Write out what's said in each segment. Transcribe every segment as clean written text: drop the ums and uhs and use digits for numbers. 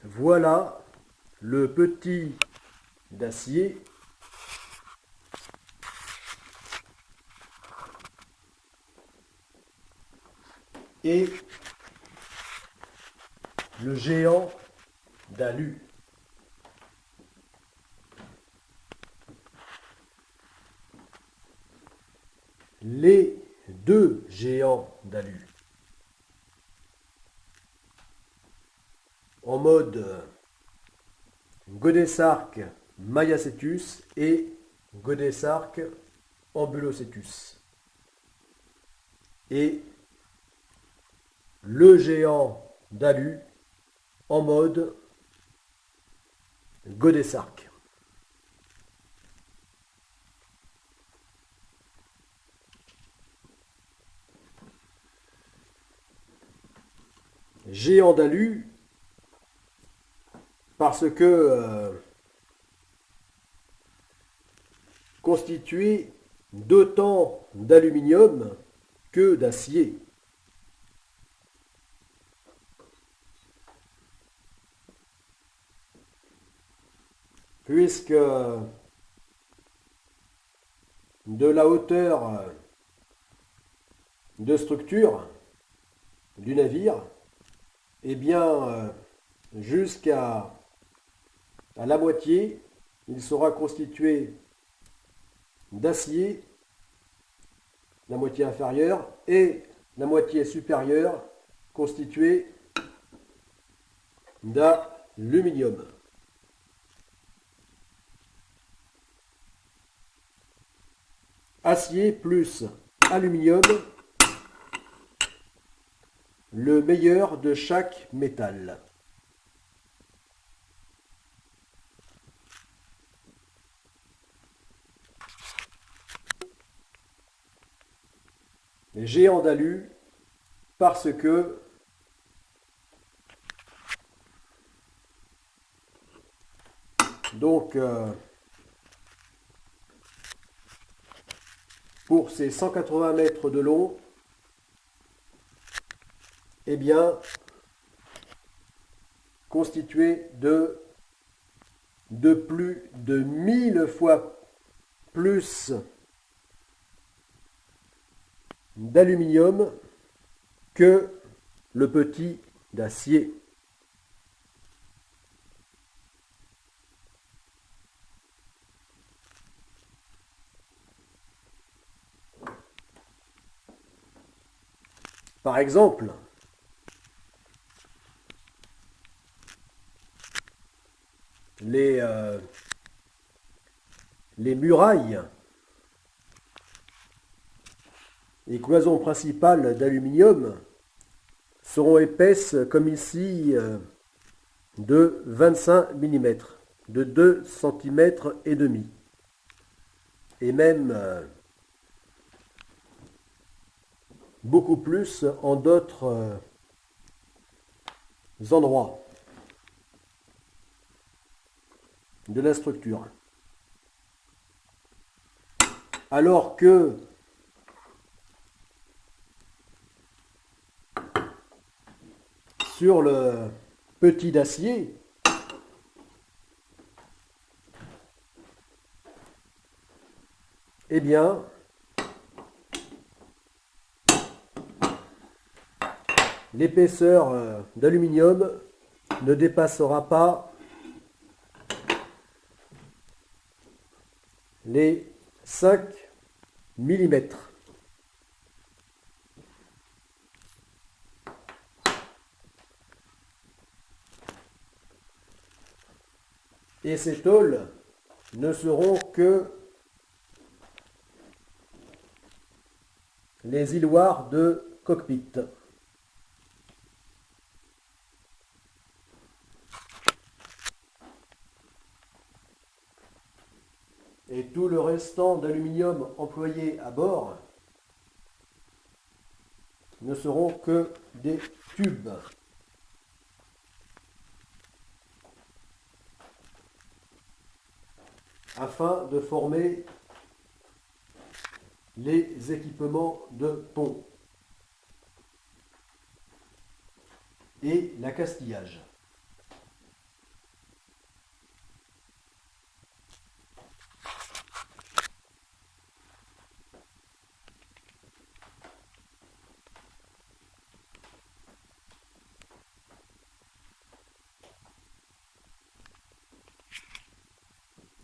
Voilà le petit d'acier et le géant d'alu. Les deux géants d'alu. En mode Godesarque maiacetus et Godesarque ambulocetus. Et le géant d'alu en mode Godesarque. Géant d'alu parce que constitué d'autant d'aluminium que d'acier. Puisque de la hauteur de structure du navire, eh bien, jusqu'à la moitié, il sera constitué d'acier, la moitié inférieure, et la moitié supérieure constituée d'aluminium. Acier plus aluminium, le meilleur de chaque métal. Les géants d'alu parce que donc pour ces 180 mètres de long, eh bien, constitué de plus de 1000 fois plus d'aluminium que le petit d'acier. Par exemple, les murailles et cloisons principales d'aluminium seront épaisses comme ici de 25 mm, de 2 cm et demi. Et même beaucoup plus en d'autres endroits de la structure. Alors que sur le petit d'acier, eh bien, l'épaisseur d'aluminium ne dépassera pas les 5 mm. Et ces tôles ne seront que les îloirs de cockpit. Et tout le restant d'aluminium employé à bord ne seront que des tubes. Afin de former les équipements de pont et l'accastillage.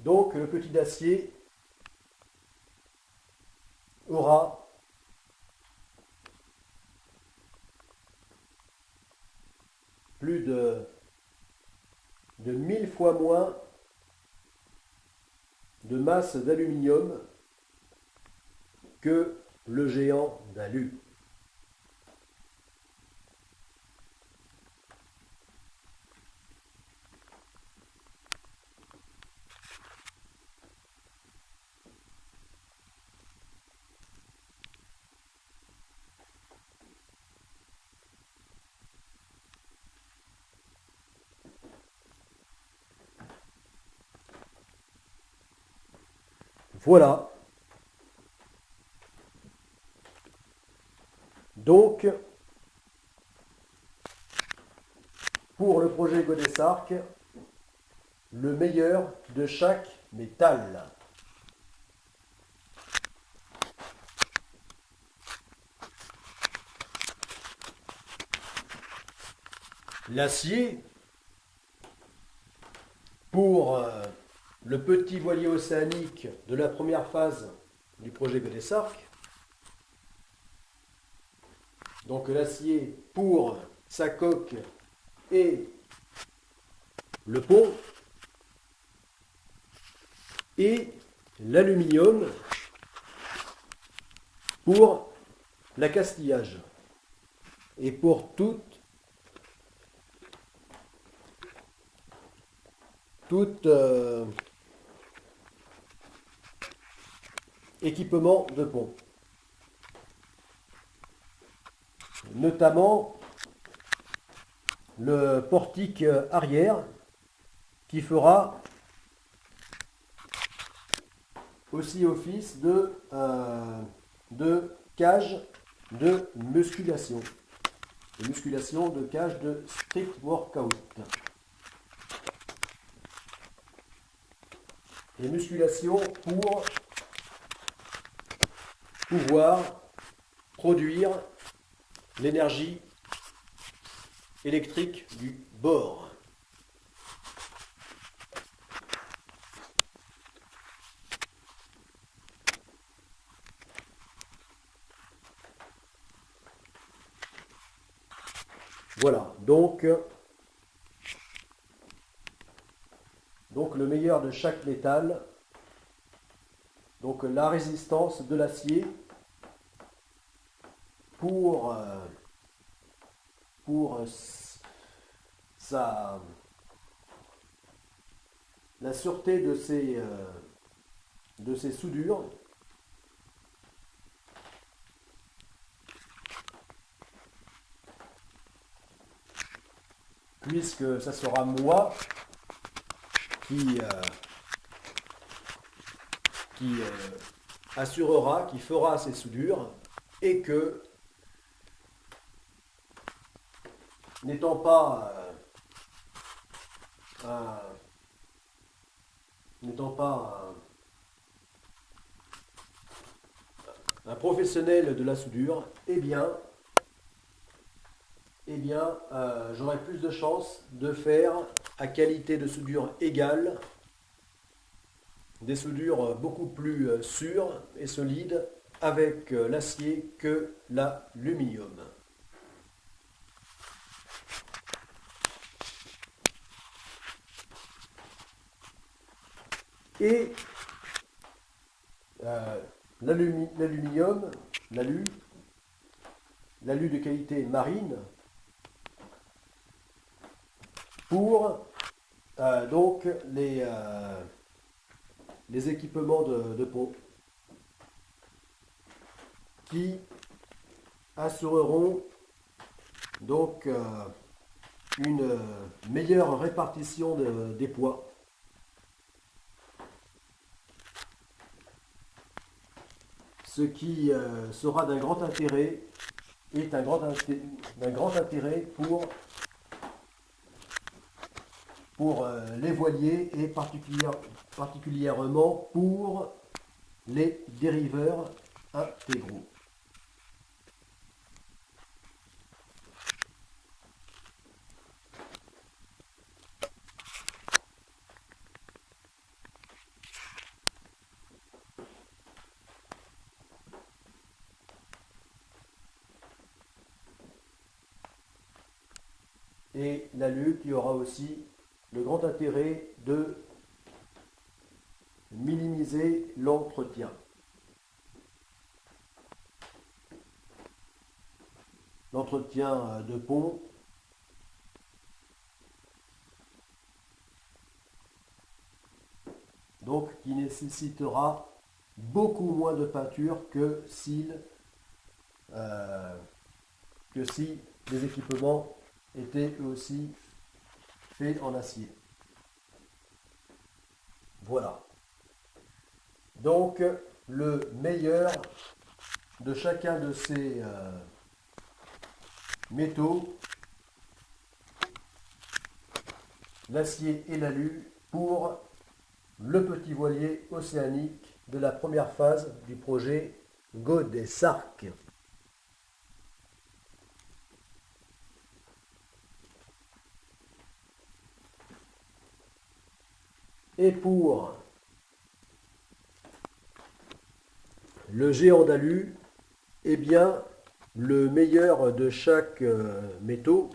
Donc le petit d'acier aura plus de 1000 fois moins de masse d'aluminium que le géant d'alu. Voilà. Donc, pour le projet Godesarc, le meilleur de chaque métal. L'acier, pour le petit voilier océanique de la première phase du projet Godesarc. Donc l'acier pour sa coque et le pont. Et l'aluminium pour l'accastillage. Et pour tout équipement de pont. Notamment le portique arrière qui fera aussi office de cage de musculation. De cage de strict workout. Et musculation pour pouvoir produire l'énergie électrique du bord. Voilà, donc le meilleur de chaque métal, donc la résistance de l'acier pour la sûreté de ses soudures. Puisque ça sera moi qui assurera, qui fera ces soudures, et que n'étant pas un professionnel de la soudure, j'aurai plus de chances de faire à qualité de soudure égale des soudures beaucoup plus sûres et solides avec l'acier que l'aluminium. Et l'aluminium, l'alu de qualité marine, pour donc les équipements de pont qui assureront donc une meilleure répartition des poids. Ce qui sera d'un grand intérêt, est d'un grand intérêt pour les voiliers et particulièrement pour les dériveurs intégraux. et l'alu qui aura aussi le grand intérêt de minimiser l'entretien. L'entretien de pont donc qui nécessitera beaucoup moins de peinture si les équipements étaient eux aussi faits en acier. Voilà. Donc le meilleur de chacun de ces métaux, l'acier et l'alu, pour le petit voilier océanique de la première phase du projet Godesarc. Et pour le géant d'alu, eh bien, le meilleur de chaque métaux.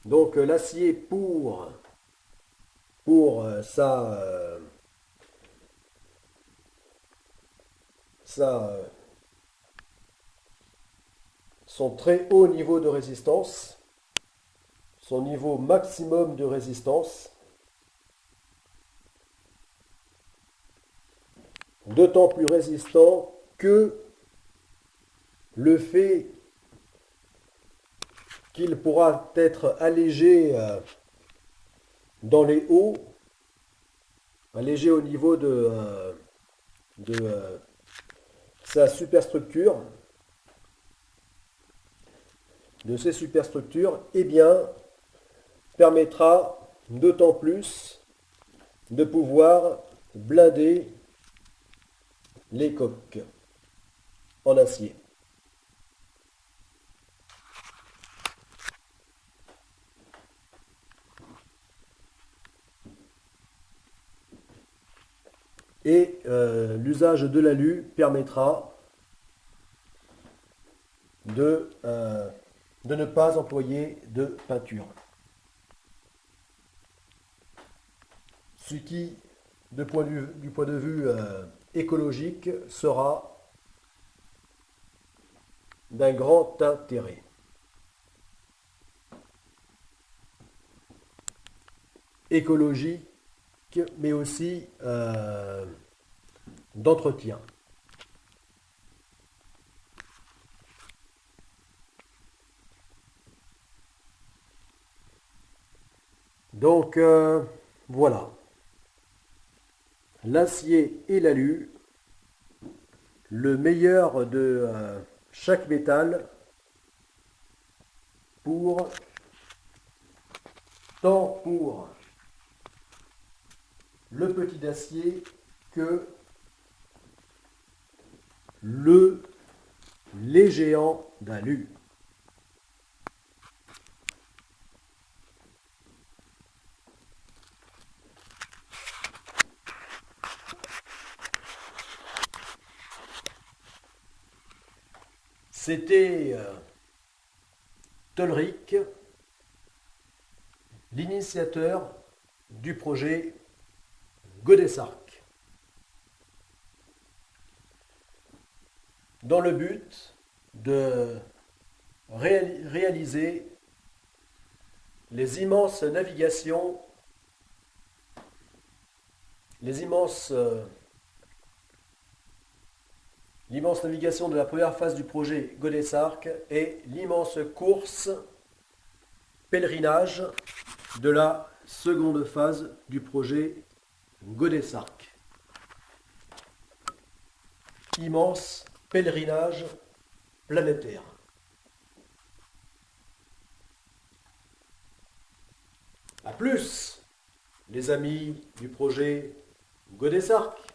Donc l'acier pour son très haut niveau de résistance, son niveau maximum de résistance, d'autant plus résistant que le fait qu'il pourra être allégé dans les hauts, allégé au niveau de sa superstructure, de ses superstructures, eh bien, permettra d'autant plus de pouvoir blinder les coques en acier. Et l'usage de l'alu permettra de ne pas employer de peinture. Ce qui, du point de vue écologique, sera d'un grand intérêt. Écologique, mais aussi d'entretien. Donc voilà, l'acier et l'alu, le meilleur de chaque métal tant pour le petit d'acier que les géants d'alu. C'était Tolric, l'initiateur du projet Godesarc, dans le but de réaliser les immenses navigations, l'immense navigation de la première phase du projet Godesarc et l'immense course pèlerinage de la seconde phase du projet Godesarc. Immense pèlerinage planétaire. A plus, les amis du projet Godesarc.